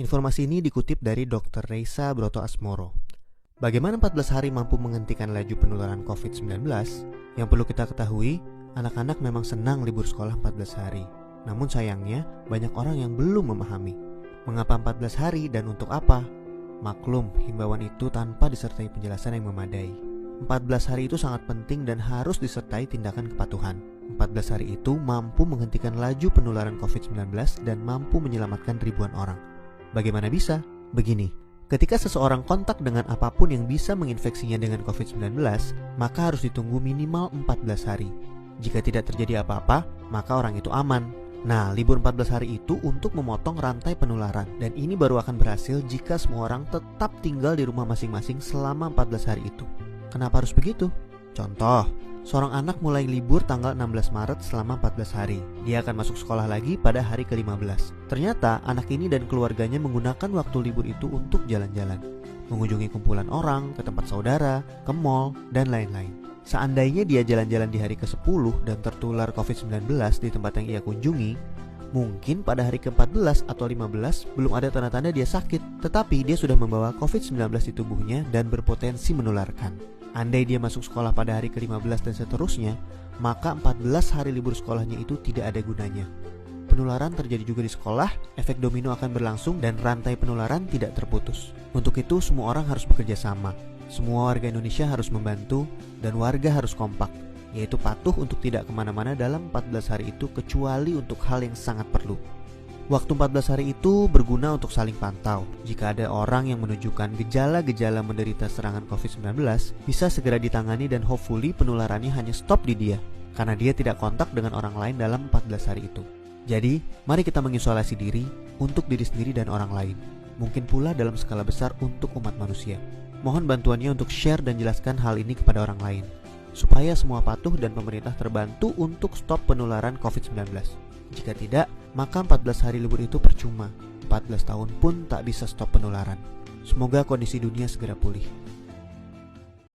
Informasi ini dikutip dari Dr. Reisa Broto Asmoro. Bagaimana 14 hari mampu menghentikan laju penularan COVID-19? Yang perlu kita ketahui, anak-anak memang senang libur sekolah 14 hari. Namun sayangnya, banyak orang yang belum memahami. Mengapa 14 hari dan untuk apa? Maklum, himbauan itu tanpa disertai penjelasan yang memadai. 14 hari itu sangat penting dan harus disertai tindakan kepatuhan. 14 hari itu mampu menghentikan laju penularan COVID-19 dan mampu menyelamatkan ribuan orang. Bagaimana bisa? Begini, ketika seseorang kontak dengan apapun yang bisa menginfeksinya dengan COVID-19, maka harus ditunggu minimal 14 hari. Jika tidak terjadi apa-apa, maka orang itu aman. Nah, libur 14 hari itu untuk memotong rantai penularan. Dan ini baru akan berhasil jika semua orang tetap tinggal di rumah masing-masing selama 14 hari itu. Kenapa harus begitu? Contoh, seorang anak mulai libur tanggal 16 Maret selama 14 hari. Dia akan masuk sekolah lagi pada hari ke-15. Ternyata anak ini dan keluarganya menggunakan waktu libur itu untuk jalan-jalan, mengunjungi kumpulan orang, ke tempat saudara, ke mall, dan lain-lain. Seandainya dia jalan-jalan di hari ke-10 dan tertular COVID-19 di tempat yang ia kunjungi, mungkin pada hari ke-14 atau 15 belum ada tanda-tanda dia sakit, tetapi dia sudah membawa COVID-19 di tubuhnya dan berpotensi menularkan. Andai dia masuk sekolah pada hari ke-15 dan seterusnya, maka 14 hari libur sekolahnya itu tidak ada gunanya. Penularan terjadi juga di sekolah, efek domino akan berlangsung dan rantai penularan tidak terputus. Untuk itu semua orang harus bekerja sama. Semua warga Indonesia harus membantu dan warga harus kompak, yaitu patuh untuk tidak kemana-mana dalam 14 hari itu kecuali untuk hal yang sangat perlu. Waktu 14 hari itu berguna untuk saling pantau. Jika ada orang yang menunjukkan gejala-gejala menderita serangan COVID-19, bisa segera ditangani dan hopefully penularannya hanya stop di dia, karena dia tidak kontak dengan orang lain dalam 14 hari itu. Jadi, mari kita mengisolasi diri untuk diri sendiri dan orang lain. Mungkin pula dalam skala besar untuk umat manusia. Mohon bantuannya untuk share dan jelaskan hal ini kepada orang lain, supaya semua patuh dan pemerintah terbantu untuk stop penularan COVID-19. Jika tidak, maka 14 hari libur itu percuma. 14 tahun pun tak bisa stop penularan. Semoga kondisi dunia segera pulih.